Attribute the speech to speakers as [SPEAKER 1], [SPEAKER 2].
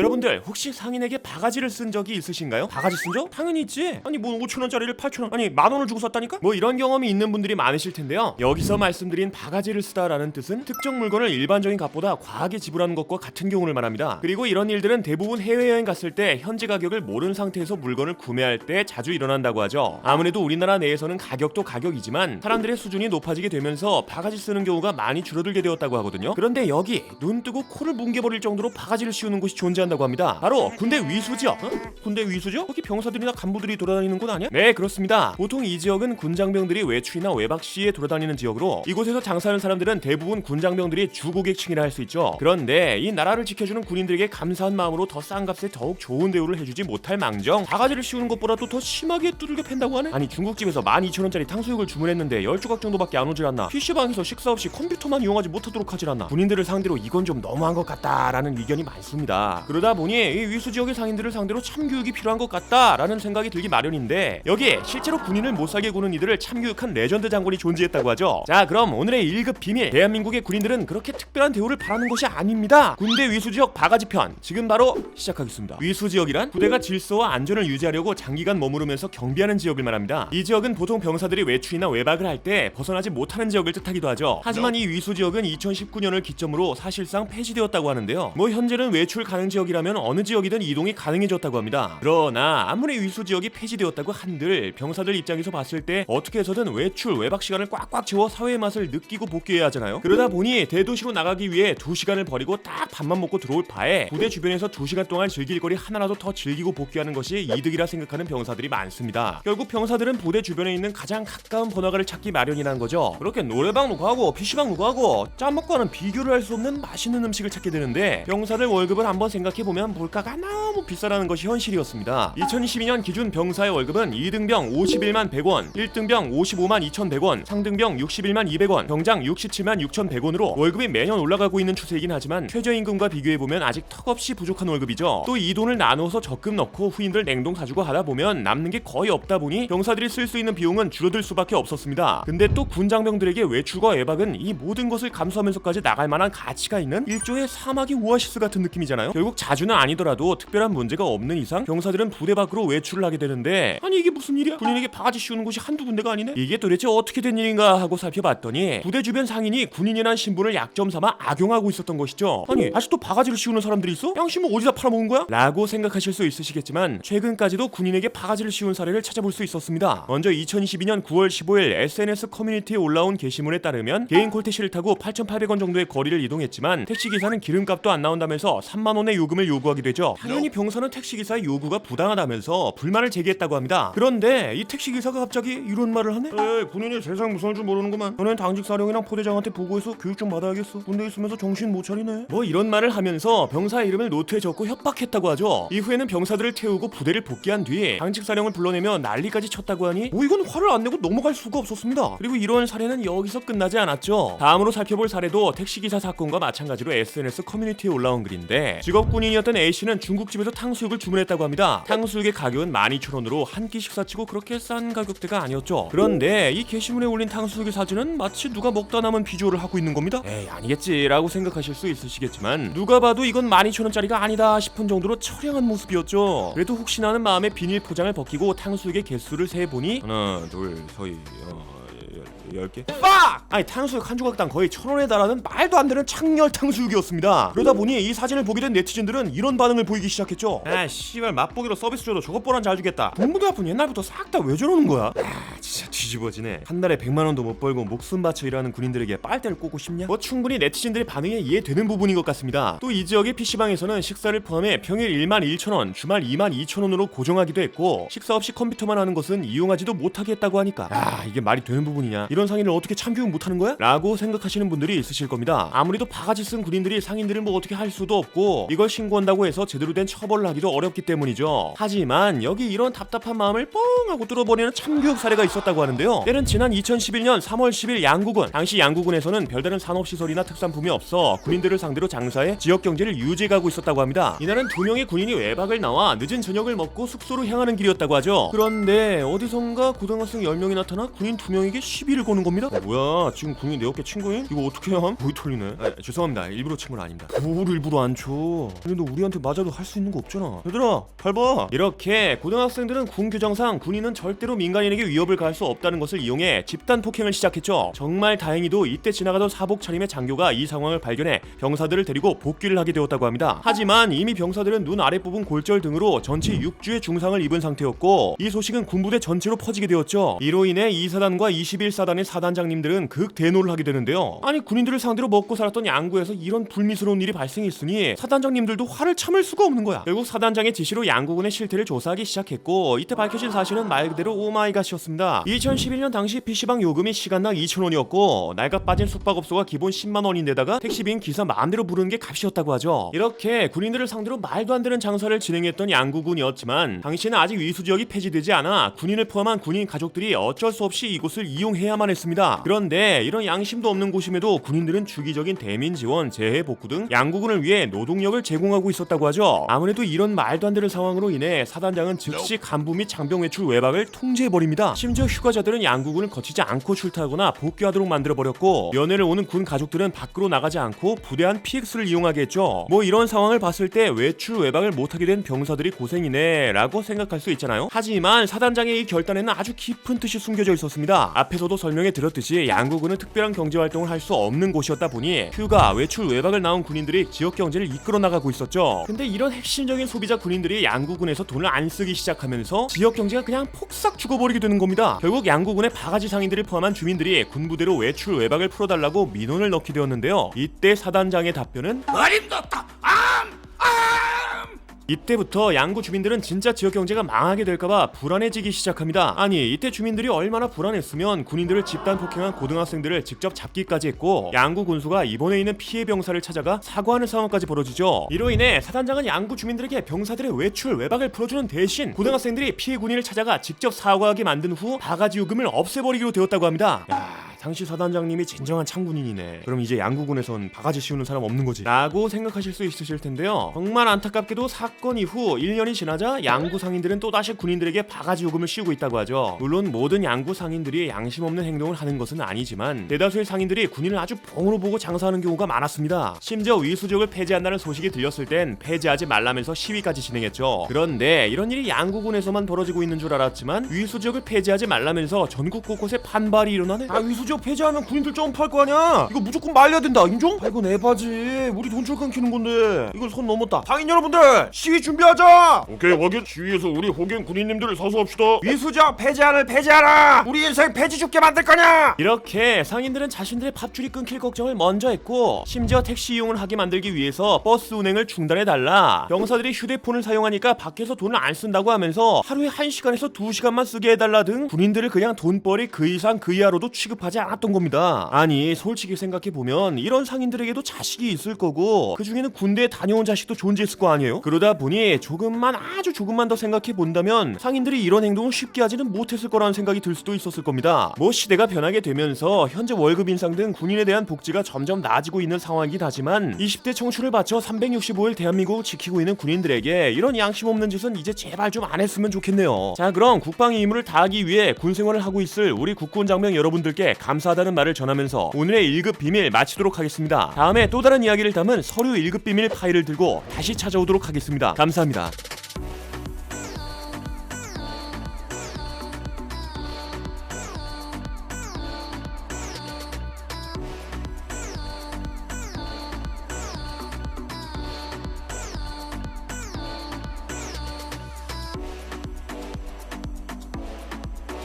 [SPEAKER 1] 여러분들 혹시 상인에게 바가지를 쓴 적이 있으신가요? 바가지 쓴 적? 당연히 있지. 아니 뭐 5,000원짜리를 8,000원, 아니 10,000원을 주고 샀다니까? 뭐 이런 경험이 있는 분들이 많으실 텐데요. 여기서 말씀드린 바가지를 쓰다라는 뜻은 특정 물건을 일반적인 값보다 과하게 지불하는 것과 같은 경우를 말합니다. 그리고 이런 일들은 대부분 해외여행 갔을 때 현지 가격을 모르는 상태에서 물건을 구매할 때 자주 일어난다고 하죠. 아무래도 우리나라 내에서는 가격도 가격이지만 사람들의 수준이 높아지게 되면서 바가지 쓰는 경우가 많이 줄어들게 되었다고 하거든요. 그런데 여기 눈 뜨고 코를 뭉개버릴 정도로 바가지를 씌우는 곳이 존재한다고 합니다. 바로 군대 위수지역. 군대 위수지역? 거기 병사들이나 간부들이 돌아다니는 곳 아니야? 네, 그렇습니다. 보통 이 지역은 군장병들이 외출이나 외박 시에 돌아다니는 지역으로 이곳에서 장사하는 사람들은 대부분 군장병들이 주고객층이라 할 수 있죠. 그런데 이 나라를 지켜주는 군인들에게 감사한 마음으로 더 싼 값에 더욱 좋은 대우를 해주지 못할 망정 바가지를 씌우는 것보다도 더 심하게 두들겨 팬다고 하네? 아니 중국집에서 12,000원짜리 탕수육을 주문했는데 10조각 정도밖에 안 오질 않나? PC방에서 식사 없이 컴퓨터만 이용하지 못하도록 하질 않나? 군인들을 상대로 이건 좀 너무한 것 같다라는 의견이 많습니다. 그러다 보니 이 위수 지역의 상인들을 상대로 참교육이 필요한 것 같다라는 생각이 들기 마련인데 여기에 실제로 군인을 못살게 구는 이들을 참교육한 레전드 장군이 존재했다고 하죠. 자, 그럼 오늘의 1급 비밀. 대한민국의 군인들은 그렇게 특별한 대우를 바라는 것이 아닙니다. 군대 위수 지역 바가지 편 지금 바로 시작하겠습니다. 위수 지역이란 부대가 질서와 안전을 유지하려고 장기간 머무르면서 경비하는 지역을 말합니다. 이 지역은 보통 병사들이 외출이나 외박을 할 때 벗어나지 못하는 지역을 뜻하기도 하죠. 하지만 이 위수 지역은 2019년을 기점으로 사실상 폐지되었다고 하는데요. 뭐 현재는 외출 가능 지역이라면 어느 지역이든 이동이 가능해졌다고 합니다. 그러나 아무리 위수 지역이 폐지되었다고 한들 병사들 입장에서 봤을 때 어떻게 해서든 외출, 외박 시간을 꽉꽉 채워 사회의 맛을 느끼고 복귀해야 하잖아요. 그러다 보니 대도시로 나가기 위해 2시간을 버리고 딱 밥만 먹고 들어올 바에 부대 주변에서 2시간 동안 즐길 거리 하나라도 더 즐기고 복귀하는 것이 이득이라 생각하는 병사들이 많습니다. 결국 병사들은 부대 주변에 있는 가장 가까운 번화가를 찾기 마련이라는 거죠. 그렇게 노래방도 가고 PC방도 가고 짬먹과는 비교를 할 수 없는 맛있는 음식을 찾게 되는데 병사들 월급을 한번 생각해보면 물가가 너무 비싸라는 것이 현실이었습니다. 2022년 기준 병사의 월급은 2등병 51만 100원, 1등병 55만 2,100원, 상등병 61만 200원, 병장 67만 6,100원으로 월급이 매년 올라가고 있는 추세이긴 하지만 최저임금과 비교해보면 아직 턱없이 부족한 월급이죠. 또 이 돈을 나누어서 적금 넣고 후임들 냉동 사주고 하다 보면 남는 게 거의 없다 보니 병사들이 쓸 수 있는 비용은 줄어들 수밖에 없었습니다. 근데 또 군장병들에게 외출과 외박은 이 모든 것을 감수하면서까지 나갈 만한 가치가 있는 일종의 사막의 오아시스 같은 느낌이잖아요. 결국 자주는 아니더라도 특별한 문제가 없는 이상 병사들은 부대 밖으로 외출을 하게 되는데 아니 이게 무슨 일이야? 군인에게 바가지 씌우는 곳이 한두 군데가 아니네? 이게 도대체 어떻게 된 일인가 하고 살펴봤더니 부대 주변 상인이 군인이란 신분을 약점 삼아 악용하고 있었던 것이죠. 아니 아직도 바가지를 씌우는 사람들이 있어? 양심은 어디다 팔아먹은 거야? 라고 생각하실 수 있으시겠지만 최근까지도 군인에게 바가지를 씌운 사례를 찾아볼 수 있었습니다. 먼저 2022년 9월 15일 SNS 커뮤니티에 올라온 게시물에 따르면 개인 콜택시를 타고 8,800원 정도의 거리를 이동했지만 택시기사는 기름값도 안 나온다면서 3만원의 요금을 요구하게 되죠. 당연히 병사는 택시기사의 요구가 부당하다면서 불만을 제기했다고 합니다. 그런데 이 택시기사가 갑자기 이런 말을 하네? 에이, 군인이 세상 무서울 줄 모르는구만. 너는 당직 사령이랑 포대장한테 보고해서 교육 좀 받아야겠어. 군대에 있으면서 정신 못 차리네. 뭐 이런 말을 하면서 병사의 이름을 노트에 적고 협박했다고 하죠. 이후에는 병사들을 태우고 부대를 복귀한 뒤 당직 사령을 불러내며 난리까지 쳤다고 하니 뭐 이건 화를 안 내고 넘어갈 수가 없었습니다. 그리고 이런 사례는 여기서 끝나지 않았죠. 다음으로 살펴볼 사례도 택시기사 사건과 마찬가지로 SNS 커뮤니티에 올라온 글인데 직업군인이었던 A씨는 중국집에서 탕수육을 주문했다고 합니다. 탕수육의 가격은 12,000원으로 한 끼 식사치고 그렇게 싼 가격대가 아니었죠. 그런데 이 게시물에 올린 탕수육의 사진은 마치 누가 먹다 남은 비주얼을 하고 있는 겁니다. 에이 아니겠지 라고 생각하실 수 있으시겠지만 누가 봐도 이건 12,000원짜리가 아니다 싶은 정도로 처량한 모습이었죠. 그래도 혹시나 하는 마음에 비닐 포장을 벗기고 탕수육의 개수를 세보니 하나 둘 서희 10개? 빡! 아니 탕수육 한 조각당 거의 1,000원에 달하는 말도 안 되는 창렬 탕수육이었습니다. 그러다 보니 이 사진을 보게 된 네티즌들은 이런 반응을 보이기 시작했죠. 아 씨발 맛보기로 서비스 줘도 저것 뻔한 잘 주겠다. 동무대 아픈 옛날부터 싹 다 왜 저러는 거야? 아 진짜 뒤집어지네. 한 달에 100만원도 못 벌고 목숨 바쳐 일하는 군인들에게 빨대를 꽂고 싶냐? 뭐 충분히 네티즌들의 반응에 이해되는 부분인 것 같습니다. 또 이 지역의 PC방에서는 식사를 포함해 평일 11,000원, 주말 22,000원으로 고정하기도 했고 식사 없이 컴퓨터만 하는 것은 이용하지도 못하게 했다고 하니까 아 이게 말이 되는 부분이냐? 이런 상인을 어떻게 참교육 못하는 거야? 라고 생각하시는 분들이 있으실 겁니다. 아무래도 바가지 쓴 군인들이 상인들을 뭐 어떻게 할 수도 없고 이걸 신고한다고 해서 제대로 된 처벌을 하기도 어렵기 때문이죠. 하지만 여기 이런 답답한 마음을 뻥 하고 뚫어버리는 참교육 사례가 있었다고 하는데요. 때는 지난 2011년 3월 10일 양구군. 당시 양구군에서는 별다른 산업시설이나 특산품이 없어 군인들을 상대로 장사해 지역 경제를 유지해가고 있었다고 합니다. 이날은 2명의 군인이 외박을 나와 늦은 저녁을 먹고 숙소로 향하는 길이었다고 하죠. 그런데 어디선가 고등학생 10명이 나타나 군인 2명에게 시비를 보는 겁니다. 뭐야 지금 군인 내 어깨 친 거임? 이거 어떻게 함? 거의 털리네. 죄송합니다. 일부러 친 건 아닙니다. 뭘 일부러 안 쳐? 근데 너 우리한테 맞아도 할 수 있는 거 없잖아. 얘들아 밟아. 이렇게 고등학생들은 군 규정상 군인은 절대로 민간인에게 위협을 가할 수 없다는 것을 이용해 집단 폭행을 시작했죠. 정말 다행히도 이때 지나가던 사복 차림의 장교가 이 상황을 발견해 병사들을 데리고 복귀를 하게 되었다고 합니다. 하지만 이미 병사들은 눈 아랫부분 골절 등으로 전체 6주의 중상을 입은 상태였고 이 소식은 군부대 전체로 퍼지게 되었죠. 이로 인해 2사단과 21사단의 사단장님들은 극대노를 하게 되는데요. 아니 군인들을 상대로 먹고 살았던 양구에서 이런 불미스러운 일이 발생했으니 사단장님들도 화를 참을 수가 없는 거야. 결국 사단장의 지시로 양구군의 실태를 조사하기 시작했고 이때 밝혀진 사실은 말 그대로 오마이갓이었습니다. 2011년 당시 PC방 요금이 시간당 2,000원이었고 낡아 빠진 숙박업소가 기본 10만 원인데다가 택시비인 기사 마음대로 부르는 게 값이었다고 하죠. 이렇게 군인들을 상대로 말도 안 되는 장사를 진행했던 양구군이었지만 당시에는 아직 위수지역이 폐지되지 않아 군인을 포함한 군인 가족들이 어쩔 수 없이 이곳을 이용해야만 했습니다. 그런데 이런 양심도 없는 곳임에도 군인들은 주기적인 대민 지원, 재해 복구 등 양구군을 위해 노동력을 제공하고 있었다고 하죠. 아무래도 이런 말도 안 되는 상황으로 인해 사단장은 즉시 간부 및 장병 외출 외박을 통제해버립니다. 심지어 휴가자들은 양구군을 거치지 않고 출타하거나 복귀하도록 만들어버렸고 면회를 오는 군 가족들은 밖으로 나가지 않고 부대 안 PX를 이용하게 했죠. 뭐 이런 상황을 봤을 때 외출 외박을 못하게 된 병사들이 고생이네 라고 생각할 수 있잖아요. 하지만 사단장의 이 결단에는 아주 깊은 뜻이 숨겨져 있었습니다. 앞에서도 설명해 드렸듯이 양구군은 특별한 경제활동을 할 수 없는 곳이었다 보니 휴가, 외출 외박을 나온 군인들이 지역 경제를 이끌어 나가고 있었죠. 근데 이런 핵심적인 소비자 군인들이 양구군에서 돈을 안 쓰기 시작하면서 지역 경제가 그냥 폭삭 죽어버리게 되는 겁니다. 결국 양구군의 바가지 상인들을 포함한 주민들이 군부대로 외출 외박을 풀어달라고 민원을 넣게 되었는데요. 이때 사단장의 답변은
[SPEAKER 2] 어림도없다.
[SPEAKER 1] 이때부터 양구 주민들은 진짜 지역 경제가 망하게 될까봐 불안해지기 시작합니다. 아니 이때 주민들이 얼마나 불안했으면 군인들을 집단 폭행한 고등학생들을 직접 잡기까지 했고 양구 군수가 입원해 있는 피해 병사를 찾아가 사과하는 상황까지 벌어지죠. 이로 인해 사단장은 양구 주민들에게 병사들의 외출 외박을 풀어주는 대신 고등학생들이 피해 군인을 찾아가 직접 사과하게 만든 후 바가지 요금을 없애버리기로 되었다고 합니다. 당시 사단장님이 진정한 창군인이네. 그럼 이제 양구군에선 바가지 씌우는 사람 없는 거지 라고 생각하실 수 있으실 텐데요. 정말 안타깝게도 사건 이후 1년이 지나자 양구 상인들은 또다시 군인들에게 바가지 요금을 씌우고 있다고 하죠. 물론 모든 양구 상인들이 양심 없는 행동을 하는 것은 아니지만 대다수의 상인들이 군인을 아주 봉으로 보고 장사하는 경우가 많았습니다. 심지어 위수지역을 폐지한다는 소식이 들렸을 땐 폐지하지 말라면서 시위까지 진행했죠. 그런데 이런 일이 양구군에서만 벌어지고 있는 줄 알았지만 위수지역을 폐지하지 말라면서 전국 곳곳에 반발이 일어나네. 위수지역 폐지하면 군인들 점프할 거 아니야. 이거 무조건 말려야 된다. 인정? 이건 에바지. 우리 돈줄 끊기는 건데 이건 선 넘었다. 상인 여러분들 시위 준비하자.
[SPEAKER 2] 오케이 확인. 시위에서 우리 호갱 군인님들을 사수합시다.
[SPEAKER 1] 위수지역 폐지안을 폐지하라. 우리 인생 폐지 죽게 만들 거냐. 이렇게 상인들은 자신들의 밥줄이 끊길 걱정을 먼저 했고 심지어 택시 이용을 하게 만들기 위해서 버스 운행을 중단해달라. 병사들이 휴대폰을 사용하니까 밖에서 돈을 안 쓴다고 하면서 하루에 1시간에서 2시간만 쓰게 해달라 등 군인들을 그냥 돈벌이 그 이상 그 이하로도 취급하지 않았던 겁니다. 아니 솔직히 생각해보면 이런 상인들에게도 자식이 있을 거고 그 중에는 군대에 다녀온 자식도 존재했을 거 아니에요. 그러다 보니 아주 조금만 더 생각해본다면 상인들이 이런 행동을 쉽게 하지는 못했을 거라는 생각이 들 수도 있었을 겁니다. 뭐 시대가 변하게 되면서 현재 월급 인상 등 군인에 대한 복지가 점점 나아지고 있는 상황이긴 하지만 20대 청춘을 바쳐 365일 대한민국을 지키고 있는 군인들에게 이런 양심 없는 짓은 이제 제발 좀 안 했으면 좋겠네요. 자 그럼 국방의 임무를 다하기 위해 군생활을 하고 있을 우리 국군 장병 여러분들께 감사하다는 말을 전하면서 오늘의 1급 비밀 마치도록 하겠습니다. 다음에 또 다른 이야기를 담은 서류 1급 비밀 파일을 들고 다시 찾아오도록 하겠습니다. 감사합니다.